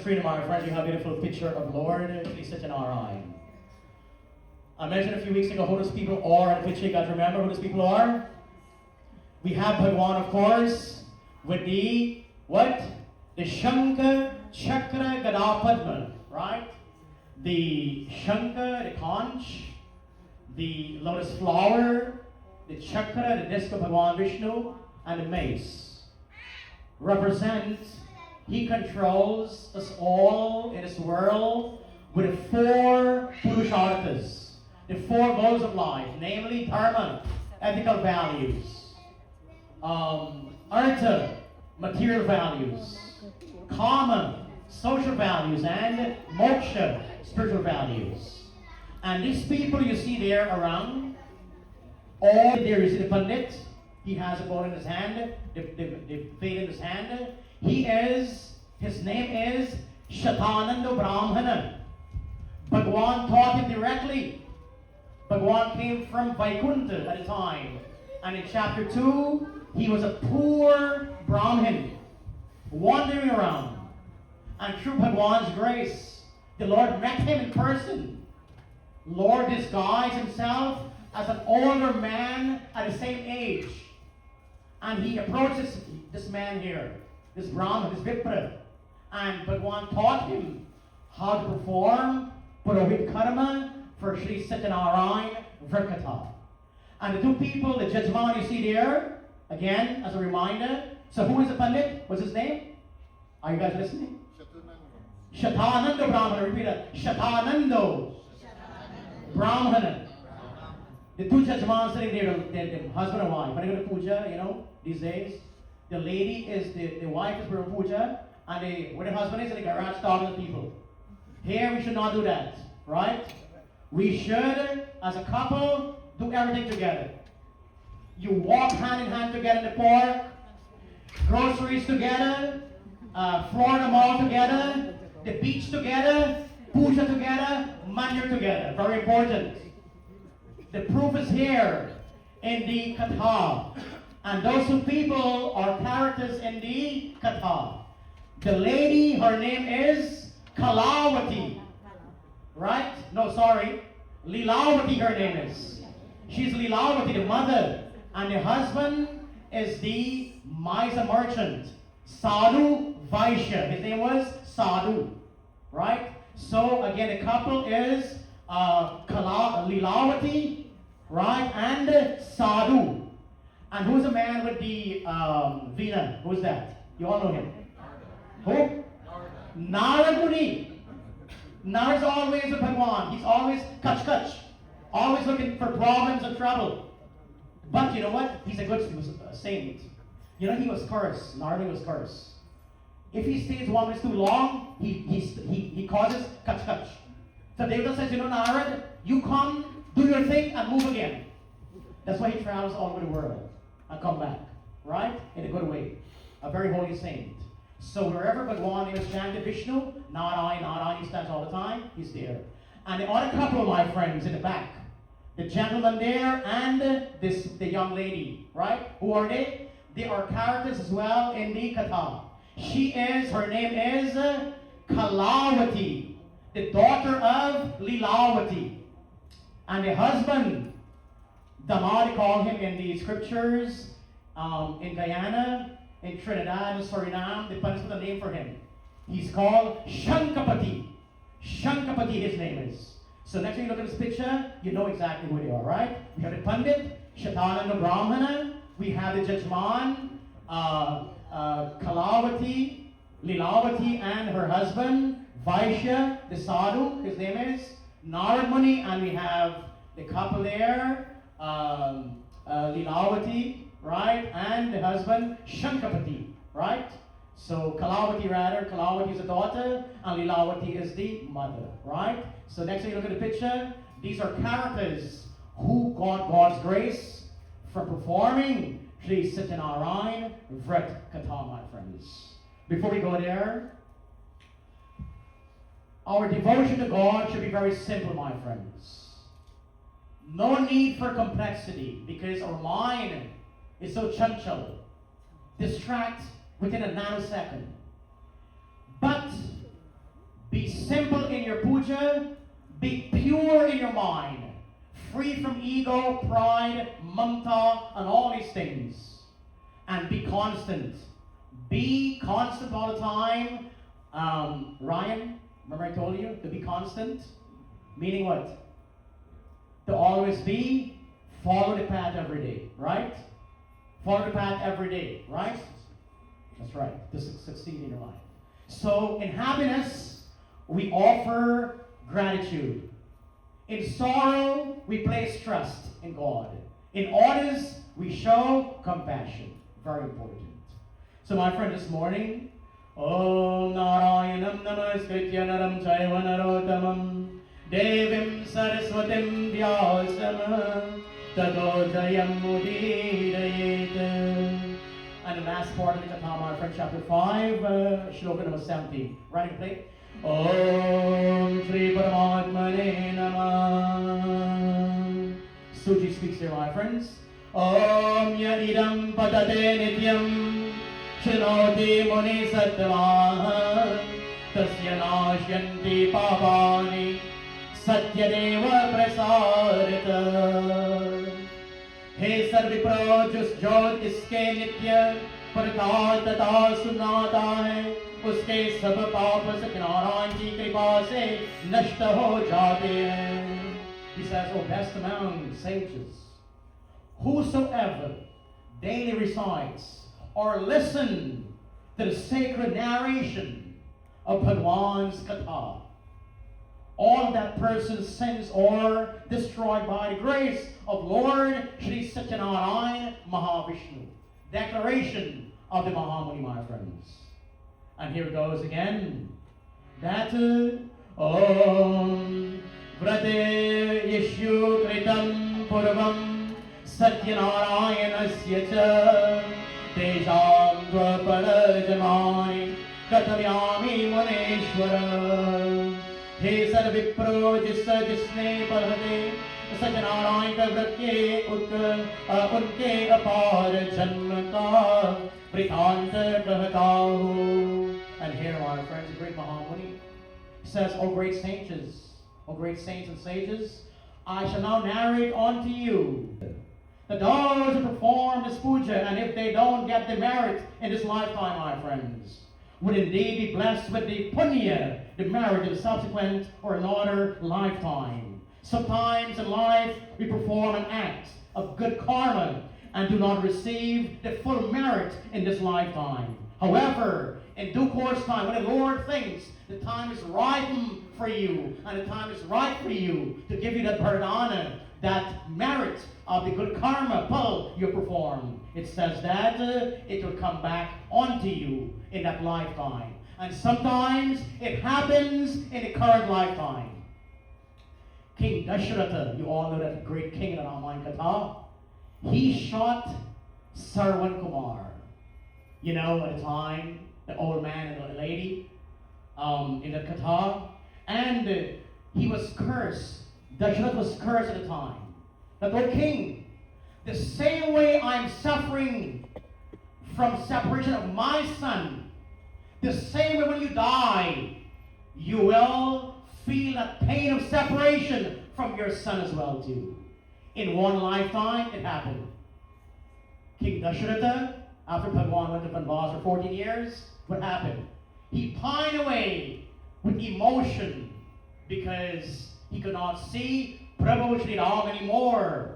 screen, my friends, you have a beautiful picture of Lord Sri Satyanarayan. I mentioned a few weeks ago who those people are in the picture. You guys remember who those people are? We have Bhagwan, of course, with the, what? The Shankha Chakra Gada Padma, right? The Shankha, the conch, the lotus flower, the chakra, the disc of Bhagwan Vishnu, and the mace. Represent, he controls us all in this world with the four Purusharthas, the four goals of life, namely Dharma, ethical values, Artha, material values, Kama, social values, and Moksha, spiritual values. And these people you see there around, all there is the Pandit. He has a bowl in his hand, the fate in his hand. His name is Shatananda Brahmana. Bhagwan taught him directly. Bhagwan came from Vaikuntha at the time. And in chapter 2, he was a poor Brahmin, wandering around. And through Bhagwan's grace, the Lord met him in person. Lord disguised himself as an older man at the same age. And he approaches this man here, this Brahman, this Vipra. And Bhagwan taught him how to perform Purohit Karma for Sri Satyanarayan Vrkatha. And the two people, the Jajman you see there, again, as a reminder. So who is the Pandit? What's his name? Are you guys listening? Shatananda Brahmana. Repeat that. Shatananda Brahmana. The two Jajman sitting there, the husband and wife. When they go to Puja, these days, the lady is, the wife is for Puja, and where the husband is in the garage talking to people. Here we should not do that, right? We should, as a couple, do everything together. You walk hand in hand together in the park, groceries together, Florida Mall together, the beach together, Puja together, Mandir together. Very important. The proof is here in the Katha. And those two people are characters in the Katha. The lady, her name is Kalavati. Right? No, sorry. Lilavati, her name is. She's Lilavati, the mother. And the husband is the Maisa merchant. Sadhu Vaishya. His name was Sadhu. Right? So, again, the couple is Lilavati, right? And Sadhu. And who's the man with the Veena? Who's that? You all know him. Who? Narad Muni. Narad's always with Bhagwan. He's always kach. Always looking for problems and trouble. But you know what? He's a good saint. He was cursed. Narad was cursed. If he stays 1 minute too long, he causes kach. So Devata says, Narad, you come, do your thing, and move again. That's why he travels all over the world and come back, right? In a good way. A very holy saint. So wherever Bhagwan is chanted Vishnu, not I, he stands all the time, he's there. And the other couple, my friends, in the back, the gentleman there and the young lady, right? Who are they? They are characters as well in the Katha. Her name is Kalavati, the daughter of Lilavati. And the husband, Damari call him in the scriptures, in Guyana, in Trinidad, and Suriname, they put a name for him. He's called Shankapati. Shankapati, his name is. So next time you look at this picture, you know exactly who they are, right? We have the Pandit, Shatananda Brahmana. We have the Jajman, Kalavati, Lilavati, and her husband, Vaishya, the Sadhu, his name is Narad Muni, and we have the couple there, Lilavati, right, and the husband, Shankapati, right? So Kalavati is the daughter, and Lilavati is the mother, right? So next time you look at the picture, these are characters who got God's grace for performing Sri Satyanarayan Vrat Katha, my friends. Before we go there, our devotion to God should be very simple, my friends. No need for complexity, because our mind is so chanchal, distract within a nanosecond. But Be simple in your puja. Be pure in your mind. Free from ego, pride, mamta, and all these things. And be constant. Be constant all the time. Ryan, remember I told you to be constant? Meaning what? To always be, follow the path every day, right? Follow the path every day, right? That's right, to succeed in your life. So in happiness, we offer gratitude. In sorrow, we place trust in God. In orders, we show compassion. Very important. So my friend, this morning, Om Narayanam Namaskritya Naram Chaiva Narottamam Devim Saraswatim Vyasam Tato Jayam Mudirayet. And the last part of the Katha, my friend, chapter 5, shloka number 17. Writing plate. Om Shri Paramatmane Namah. Suji speaks here, my friends. Om Yadidam Padate Nityam Shinoti Muni Sattvaha Tasya Nashyanti Papani Satyadeva Prasarita. He Sarvipro Just Jod Iske Nitya Parta Tata Sunata Hai उसके सब पाप सत्यनारायण की कृपा से नष्ट हो जाते हैं. He says, O best among sages, whosoever daily recites or listen to the sacred narration of Bhagwan's Katha, all of that person's sins are destroyed by the grace of Lord Shri Satyanarayan Mahavishnu. Declaration of the Mahamuni, my friends. And here it goes again. That Om Vrate Yeshu Kritam Purvam Satyanarayanasya Cha Tejam Dvapara Jamani Katamyami Muneshwara. He said Vipro Jisne Parhate Satyanarayan ka vrat ke unke apar janma ka Prithant kahta ho. And here, my friends, the great Mahamuni says, O great sages, O great saints and sages, I shall now narrate unto you that those who perform this puja, and if they don't get the merit in this lifetime, my friends, would indeed be blessed with the punya, the merit in the subsequent or another lifetime. Sometimes in life, we perform an act of good karma and do not receive the full merit in this lifetime. However, in due course time, when the Lord thinks the time is ripe for you, and the time is right for you to give you that pardana, that merit of the good karma, pal, you perform, it says that it will come back onto you in that lifetime. And sometimes it happens in the current lifetime. King Dasharatha, you all know that great king in the Ramayana Katha, he shot Sarwan Kumar. You know, at the time, the old man and the lady in the Katha, and he was cursed. Dasharatha was cursed at the time. That, O king, the same way I'm suffering from separation of my son, the same way when you die, you will feel that pain of separation from your son as well too. In one lifetime, it happened. King Dasharatha, after Bhagwan went to Vanvas for 14 years, what happened? He pined away with emotion because he could not see Prabhu Shri Ram anymore.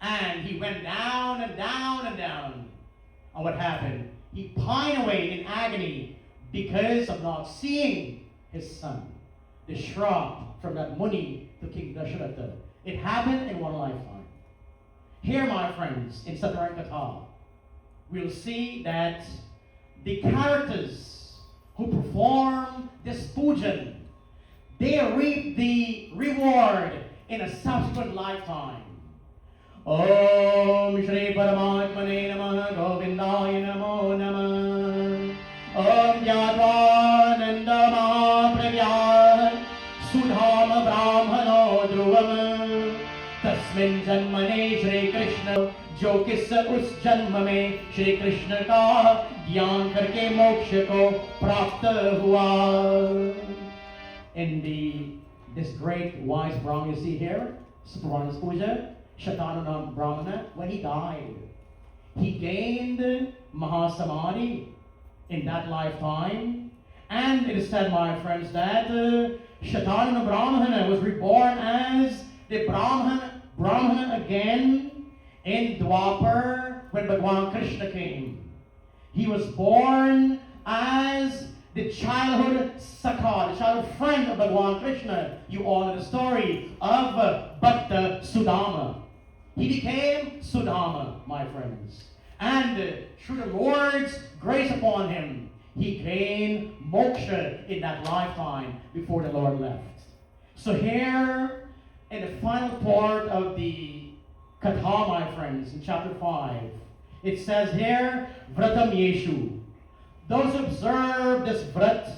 And he went down and down and down. And what happened? He pined away in agony because of not seeing his son. The shrap from that Muni to King Dasharatha. It happened in one lifetime. Here, my friends, in Satyanarayan Katha, we'll see that the characters who perform this pujan, they reap the reward in a subsequent lifetime. Om Shri Paramatmane Namah Govindaya Namo Namah. Om Yadvananda Mahapravyat Sudhama Brahmano Dhruvam Tasmin Janmane Shri Krishna जो किस उस जन्म में श्री कृष्ण का ज्ञान करके मोक्ष को प्राप्त हुआ. in this great wise Brahmana you see here, Puja, Shatanana Brahmana, when he died, he gained Mahasamadhi in that lifetime. And it is said, my friends, that Shatanana Brahmana was reborn as the Brahmana again in Dwapar when Bhagwan Krishna came. He was born as the childhood Sakha, the childhood friend of Bhagwan Krishna. You all know the story of Bhakta Sudama. He became Sudama, my friends. And through the Lord's grace upon him, he gained moksha in that lifetime before the Lord left. So here, in the final part of the Katha, my friends, in chapter 5, it says here, Vratam Yeshu. Those who observe this Vrat,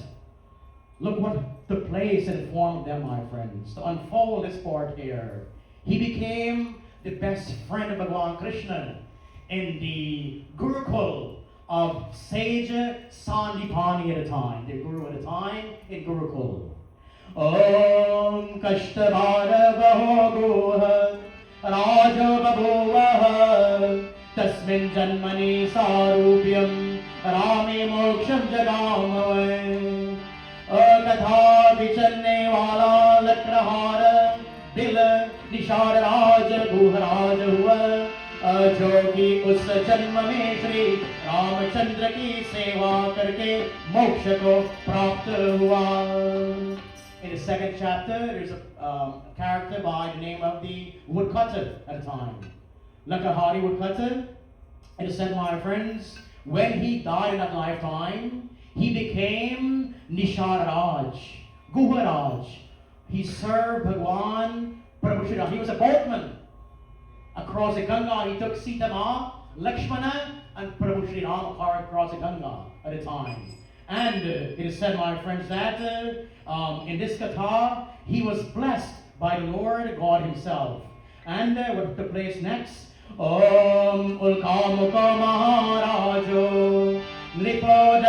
look what took place in the form of them, my friends. To unfold this part here, he became the best friend of Bhagwan Krishna in the Gurukul of Sage Sandipani at a time, the Guru at a time in Gurukul. Om Kashtavara Vahoguha Raja Babuvaha Tasmin Janmani Sarupyam Rame Moksham Jagamavai Katha Vichanne Vala Lakrahara Dil Nishar Raja Guharaj Hua जोगी उस जन्म में श्री रामचंद्र की सेवा करके मोक्ष को प्राप्त हुआ. In the second chapter, there's a character by the name of the woodcutter at the time, Lakahari woodcutter. It is said, my friends, when he died in that lifetime, he became Nisharaj, Guharaj. He served Bhagwan Prabhu Shri Ram. He was a boatman. Across the Ganga, he took Sita Ma, Lakshmana, and Prabhu Shri Ram across the Ganga at a time. And it is said, my friends, that in this katha, he was blessed by the Lord God himself. And what took place next? Om Ulkamukha Maharajo Nipo